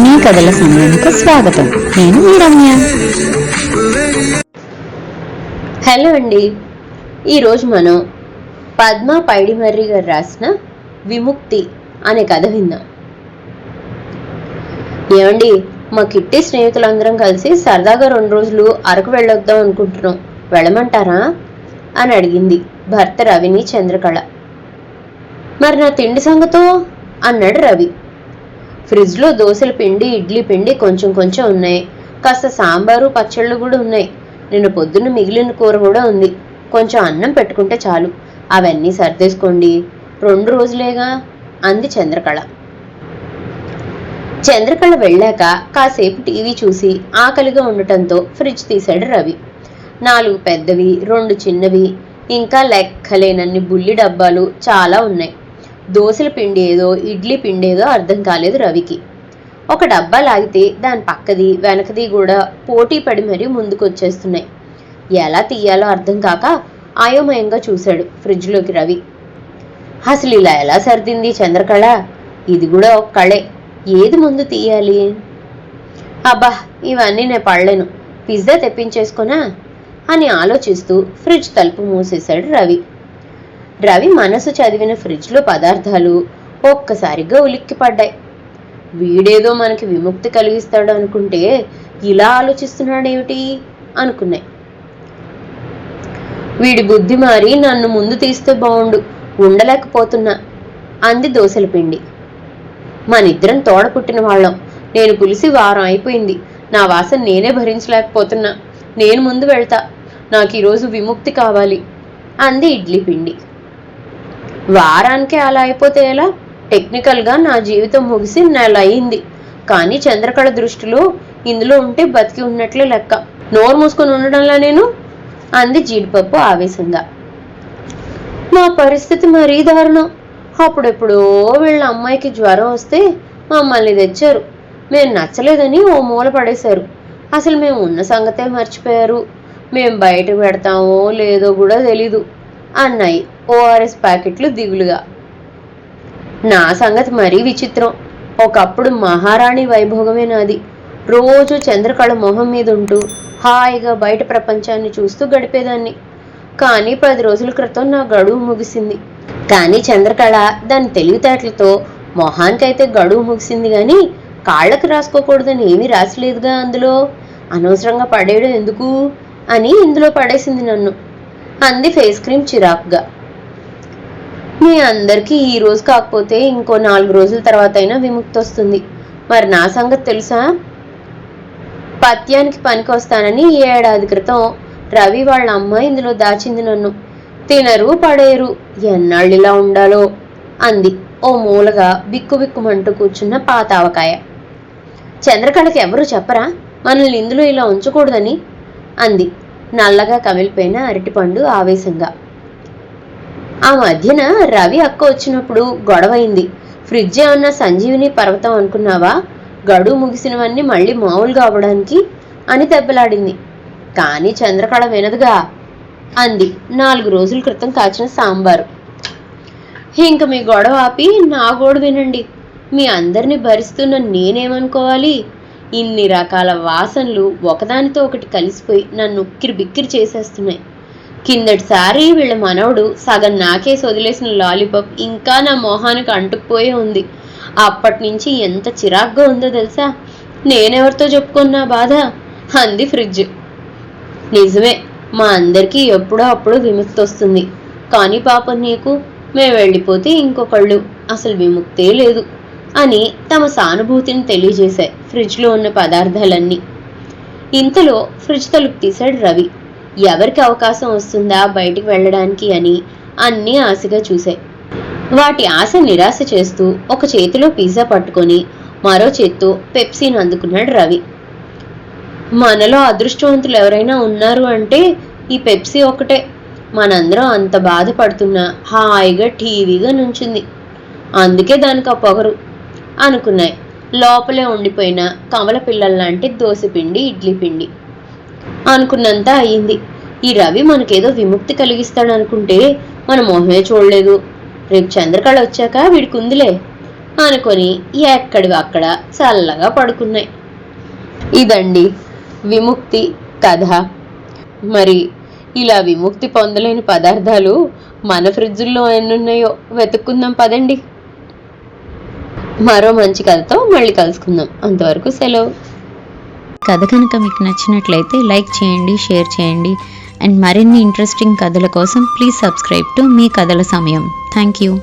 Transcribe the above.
మీ కథల సమయానికి స్వాగతం. నేను మీ రమ్య. హలో అండి. ఈరోజు మనం పద్మా పైడిమర్రి గారు రాసిన విముక్తి అనే కథ విందాం. ఏమండి, మా కిట్టి స్నేహితులందరం కలిసి సరదాగా 2 రోజులు అరకు వెళ్ళొద్దాం అనుకుంటున్నాం, వెళ్ళమంటారా అని అడిగింది భర్త రవిని చంద్రకళ. మరి నా తిండి సంగతో అన్నాడు రవి. ఫ్రిడ్జ్లో దోశల పిండి, ఇడ్లీ పిండి కొంచెం కొంచెం ఉన్నాయి. కాస్త సాంబారు, పచ్చళ్ళు కూడా ఉన్నాయి. నిన్న పొద్దున్న మిగిలిన కూర కూడా ఉంది. కొంచెం అన్నం పెట్టుకుంటే చాలు. అవన్నీ సర్దేసుకోండి, 2 రోజులేగా అంది చంద్రకళ. చంద్రకళ వెళ్ళాక కాసేపు టీవీ చూసి ఆకలిగా ఉండటంతో ఫ్రిడ్జ్ తీశాడు రవి. 4 పెద్దవి, 2 చిన్నవి, ఇంకా లెక్కలేనన్ని బుల్లి డబ్బాలు చాలా ఉన్నాయి. దోశల పిండి ఏదో, ఇడ్లీ పిండి ఏదో అర్థం కాలేదు రవికి. ఒక డబ్బా లాగితే దాని పక్కది వెనకది కూడా పోటీ పడి మరీ ముందుకు వచ్చేస్తున్నాయి. ఎలా తీయాలో అర్థం కాక అయోమయంగా చూశాడు ఫ్రిడ్జ్లోకి రవి. అసలు ఇలా ఎలా సర్దింది చంద్రకళ? ఇది కూడా ఒక కళే. ఏది ముందు తీయాలి? అబ్బా, ఇవన్నీ నేను పడలేను, పిజ్జా తెప్పించేసుకున్నా అని ఆలోచిస్తూ ఫ్రిడ్జ్ తలుపు మూసేశాడు రవి. రవి మనసు చదివిన ఫ్రిడ్జ్లో పదార్థాలు ఒక్కసారిగా ఉలిక్కిపడ్డాయి. వీడేదో మనకి విముక్తి కలిగిస్తాడు అనుకుంటే ఇలా ఆలోచిస్తున్నాడేమిటి అనుకున్నాయి. వీడి బుద్ధి మారి నన్ను ముందు తీస్తే బాగుండు, ఉండలేకపోతున్నా అంది దోశల పిండి. మనిద్దరం తోడ పుట్టిన వాళ్ళం. నేను పులిసి వారం అయిపోయింది. నా వాసన నేనే భరించలేకపోతున్నా. నేను ముందు వెళ్తా, నాకు ఈరోజు విముక్తి కావాలి అంది ఇడ్లీ పిండి. వారానికే అలా అయిపోతే ఎలా? టెక్నికల్గా నా జీవితం ముగిసి నెల అయింది. కానీ చంద్రకళ దృష్టిలో ఇందులో ఉంటే బతికి ఉన్నట్లే లెక్క. నోరు మూసుకొని ఉండడంలా నేను అంది జీడిపప్పు ఆవేశంగా. మా పరిస్థితి మరీ దారుణం. అప్పుడెప్పుడో వీళ్ళ అమ్మాయికి జ్వరం వస్తే మమ్మల్ని తెచ్చారు. మేము నచ్చలేదని ఓ మూల పడేశారు. అసలు మేము ఉన్న సంగతే మర్చిపోయారు. మేము బయట పెడతామో లేదో కూడా తెలీదు అన్నాయి ఓఆర్ఎస్ ప్యాకెట్లు దిగులుగా. నా సంగతి మరీ విచిత్రం. ఒకప్పుడు మహారాణి వైభోగమే నాది. రోజు చంద్రకళ మొహం మీద ఉంటూ హాయిగా బయట ప్రపంచాన్ని చూస్తూ గడిపేదాన్ని. కానీ 10 రోజుల క్రితం నా గడువు ముగిసింది. కానీ చంద్రకళ దాని తెలివితేటలతో మొహానికైతే గడువు ముగిసింది కానీ కాళ్ళకి రాసుకోకూడదని ఏమీ రాసలేదుగా అందులో. అనవసరంగా పడేయడం ఎందుకు అని ఇందులో పడేసింది నన్ను అంది ఫేస్ క్రీమ్ చిరాకుగా. మీ అందరికీ ఈ రోజు కాకపోతే ఇంకో 4 రోజుల తర్వాత అయినా విముక్తి వస్తుంది. మరి నా సంగతి తెలుసా? పత్యానికి పనికి వస్తానని 7 ఏడాది క్రితం రవి వాళ్ళ అమ్మ ఇందులో దాచింది నన్ను. తినరు, పడేరు, ఎన్నాళ్ళిలా ఉండాలో అంది ఓ మూలగా బిక్కుబిక్కుమంటూ కూర్చున్న పాతావకాయ. చంద్రకళకి ఎవరు చెప్పరా మనల్ని ఇందులో ఇలా ఉంచకూడదని అంది నల్లగా కమిలిపోయిన అరటిపండు ఆవేశంగా. ఆ మధ్యన రవి అక్క వచ్చినప్పుడు గొడవైంది. ఫ్రిడ్జ్ ఏమన్నా సంజీవిని పర్వతం అనుకున్నావా? గడువు ముగిసినవన్నీ మళ్ళీ మామూలుగా అవ్వడానికి అని దెబ్బలాడింది. కానీ చంద్రకళ వినదుగా అంది 4 రోజుల క్రితం కాచిన సాంబారు. ఇంక మీ గొడవ ఆపి నా గోడు వినండి. మీ అందరినీ భరిస్తున్న నేనేమనుకోవాలి? ఇన్ని రకాల వాసనలు ఒకదానితో ఒకటి కలిసిపోయి నన్ను ఉక్కిరి బిక్కిరి చేసేస్తున్నాయి. కిందటిసారి వీళ్ళ మనవడు సగం నాకేసి వదిలేసిన లాలీపాప్ ఇంకా నా మొహానికి అంటుకుపోయే ఉంది. అప్పటి నుంచి ఎంత చిరాగ్గా ఉందో తెలుసా? నేనెవరితో చెప్పుకున్నా బాధ అంది ఫ్రిడ్జ్. నిజమే, మా అందరికీ ఎప్పుడో అప్పుడు విముక్తి వస్తుంది. కానీ పాపం నీకు, మేము వెళ్ళిపోతే ఇంకొకళ్ళు అసలు విముక్తే లేదు అని తమ సానుభూతిని తెలియజేశాయి ఫ్రిడ్జ్లో ఉన్న పదార్థాలన్నీ. ఇంతలో ఫ్రిడ్జ్ తలుపు తీశాడు రవి. ఎవరికి అవకాశం వస్తుందా బయటికి వెళ్ళడానికి అని అన్నీ ఆశగా చూశాయి. వాటి ఆశ నిరాశ చేస్తూ ఒక చేతిలో పిజ్జా పట్టుకొని మరో చేత్తో పెప్సీని అందుకున్నాడు రవి. మనలో అదృష్టవంతులు ఎవరైనా ఉన్నారు అంటే ఈ పెప్సీ ఒకటే. మనందరం అంత బాధపడుతున్నా హాయిగా టీవీగా నుంచింది. అందుకే దానికి ఆ పొగరు అనుకున్నాయి లోపలే ఉండిపోయిన కమల పిల్లల్లాంటి దోశపిండి, ఇడ్లీ పిండి. అనుకున్నంత అయ్యింది. ఈ రవి మనకేదో విముక్తి కలిగిస్తాడనుకుంటే మన మొహమే చూడలేదు. రేపు చంద్రకళ వచ్చాక వీడికి ఉందిలే అనుకొని ఎక్కడివి అక్కడ చల్లగా పడుకున్నాయి. ఇదండి విముక్తి కథ. మరి ఇలా విముక్తి పొందలేని పదార్థాలు మన ఫ్రిడ్జుల్లో ఎన్నున్నాయో వెతుక్కుందాం పదండి. మరో మంచి కథతో మళ్ళీ కలుసుకుందాం. అంతవరకు సెలవు. కథ కనుక మీకు నచ్చినట్లయితే లైక్ చేయండి, షేర్ చేయండి. అండ్ మరిన్ని ఇంట్రెస్టింగ్ కథల కోసం ప్లీజ్ సబ్స్క్రైబ్ టు మీ కథల సమయం. Thank you.